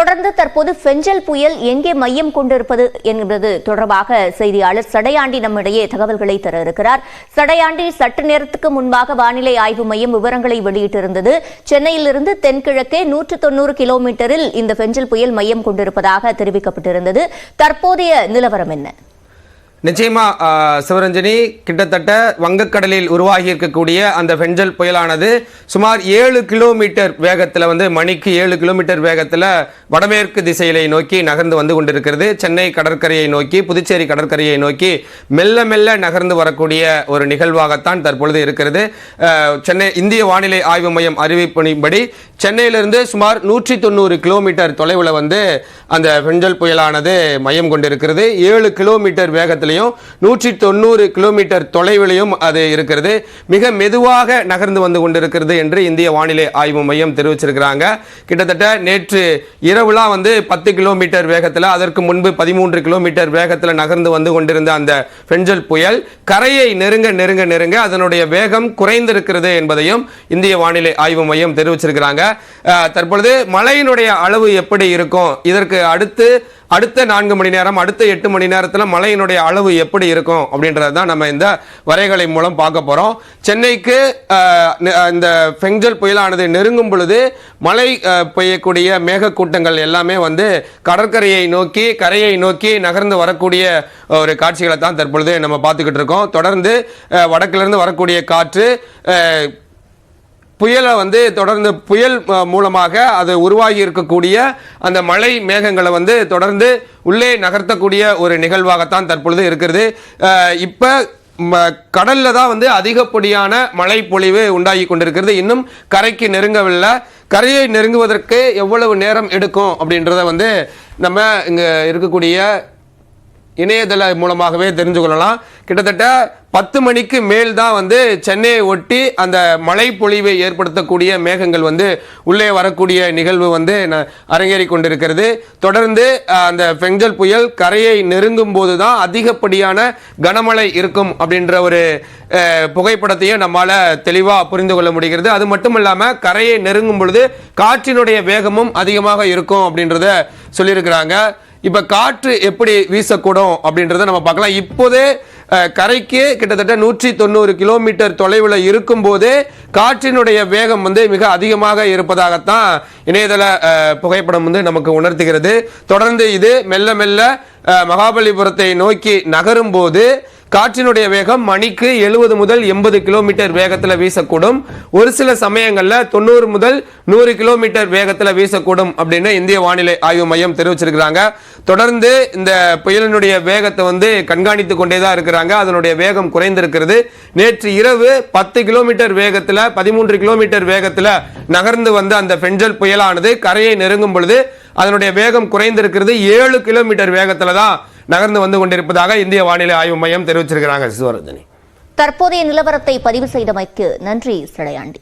தொடர்ந்து தற்போது பெஞ்சல் புயல் எங்கே மையம் கொண்டிருப்பது என்பது தொடர்பாக செய்தியாளர் சடையாண்டி நம்மிடையே தகவல்களை தர இருக்கிறார். சடையாண்டி, சற்று நேரத்துக்கு முன்பாக வானிலை ஆய்வு மையம் விவரங்களை வெளியிட்டிருந்தது. சென்னையிலிருந்து தென்கிழக்கே 190 கிலோமீட்டரில் இந்த பெஞ்சல் புயல் மையம் கொண்டிருப்பதாக தெரிவிக்கப்பட்டிருந்தது. தற்போதைய நிலவரம் என்ன? நிச்சயமா சிவரஞ்சனி, கிட்டத்தட்ட வங்கக்கடலில் உருவாகி இருக்கக்கூடிய அந்த பெஞ்சல் புயலானது சுமார் 7 கிலோமீட்டர் வேகத்தில் மணிக்கு 7 கிலோமீட்டர் வேகத்தில் வடமேற்கு திசையிலை நோக்கி நகர்ந்து வந்து கொண்டிருக்கிறது. சென்னை கடற்கரையை நோக்கி, புதுச்சேரி கடற்கரையை நோக்கி மெல்ல மெல்ல நகர்ந்து வரக்கூடிய ஒரு நிகழ்வாகத்தான் தற்பொழுது இருக்கிறது. சென்னை இந்திய வானிலை ஆய்வு மையம் அறிவிப்பின்படி சென்னையிலிருந்து சுமார் 190 கிலோமீட்டர் தொலைவில் அந்த பெஞ்சல் புயலானது மையம் கொண்டிருக்கிறது. 7 கிலோமீட்டர் வேகத்தில் 190 கிலோமீட்டர் தொலைவிலையும் அது இருக்கிறது. மிக மெதுவாக நகர்ந்து வந்து கொண்டிருக்கிறது என்று இந்திய வானிலை ஆய்வு மையம் தெரிவிச்சிருக்கிறாங்க. கிட்டத்தட்ட நேற்று இரவுலாம் 10 கிலோமீட்டர் வேகத்தில், அதற்கு முன்பு 13 கிலோமீட்டர் வேகத்தில் நகர்ந்து வந்து கொண்டிருந்த அந்த பெஞ்சல் புயல் கரையை நெருங்க நெருங்க நெருங்க அதனுடைய வேகம் குறைந்திருக்கிறது என்பதையும் இந்திய வானிலை ஆய்வு மையம் தெரிவிச்சிருக்கிறாங்க. தற்பொழுது மழையினுடைய அளவு எப்படி இருக்கும், இதற்கு அடுத்த 4 மணி நேரம், அடுத்த 8 மணி நேரத்தில் மழையினுடைய அளவு எப்படி இருக்கும் அப்படின்றதான் நம்ம இந்த வரைகலை மூலம் பார்க்க போறோம். சென்னைக்கு இந்த பெஞ்சல் புயலானது நெருங்கும் பொழுது மழை பெய்யக்கூடிய மேகக்கூட்டங்கள் எல்லாமே கடற்கரையை நோக்கி, கரையை நோக்கி நகர்ந்து வரக்கூடிய ஒரு காட்சிகளை தான் தற்பொழுது நம்ம பார்த்துக்கிட்டு இருக்கோம். தொடர்ந்து வடக்கிலிருந்து வரக்கூடிய காற்று புயலை தொடர்ந்து புயல் மூலமாக அது உருவாகி இருக்கக்கூடிய அந்த மழை மேகங்களை தொடர்ந்து உள்ளே நகர்த்தக்கூடிய ஒரு நிகழ்வாகத்தான் தற்பொழுது இருக்கிறது. இப்ப கடல்ல தான் அதிகப்படியான மழை பொழிவு உண்டாகி கொண்டிருக்கிறது. இன்னும் கரைக்கு நெருங்கவில்லை. கரையை நெருங்குவதற்கு எவ்வளவு நேரம் எடுக்கும் அப்படின்றத நம்ம இங்க இருக்கக்கூடிய இணையதள மூலமாகவே தெரிஞ்சு கொள்ளலாம். கிட்டத்தட்ட 10 மணிக்கு மேல் தான் சென்னையை ஒட்டி அந்த மழை பொழிவை ஏற்படுத்தக்கூடிய மேகங்கள் உள்ளே வரக்கூடிய நிகழ்வு அரங்கேறி கொண்டிருக்கிறது. தொடர்ந்து அந்த பெஞ்சல் புயல் கரையை நெருங்கும் போது தான் அதிகப்படியான கனமழை இருக்கும் அப்படின்ற ஒரு புகைப்படத்தையும் நம்மால தெளிவா புரிந்து கொள்ள முடிகிறது. அது மட்டும் இல்லாம கரையை நெருங்கும் பொழுது காற்றினுடைய வேகமும் அதிகமாக இருக்கும் அப்படின்றத சொல்லியிருக்கிறாங்க. இப்ப காற்று எப்படி வீசக்கூடும் அப்படின்றத நம்ம பார்க்கலாம். இப்போதே கரைக்கு கிட்டத்தட்ட 190 கிலோமீட்டர் தொலைவில் இருக்கும் போதே காற்றினுடைய வேகம் மிக அதிகமாக இருப்பதாகத்தான் இணையதள புகைப்படம் நமக்கு உணர்த்துகிறது. தொடர்ந்து இது மெல்ல மெல்ல மகாபலிபுரத்தை நோக்கி நகரும் போது காற்றினுடைய வேகம் மணிக்கு 70 முதல் 80 கிலோமீட்டர் வேகத்தில் வீசக்கூடும். ஒரு சில சமயங்களில் 90 முதல் 100 கிலோமீட்டர் வேகத்தில் வீசக்கூடும் அப்படின்னு இந்திய வானிலை ஆய்வு மையம் தெரிவிச்சிருக்கிறாங்க. தொடர்ந்து இந்த புயலினுடைய வேகத்தை கண்காணித்து கொண்டே தான் இருக்கிறாங்க. அதனுடைய வேகம் குறைந்திருக்கிறது. நேற்று இரவு 10 கிலோமீட்டர் வேகத்தில், 13 கிலோமீட்டர் வேகத்தில் நகர்ந்து அந்த பெஞ்சல் புயலானது கரையை நெருங்கும் பொழுது அதனுடைய வேகம் குறைந்திருக்கிறது. 7 கிலோமீட்டர் வேகத்தில் தான் நகர்ந்து வந்து கொண்டிருப்பதாக இந்திய வானிலை ஆய்வு மையம் தெரிவிச்சிருக்கிறாங்க. சிவரஞ்சனி, தற்போதைய நிலவரத்தை பதிவு செய்தமைக்கு நன்றி சடையாண்டி.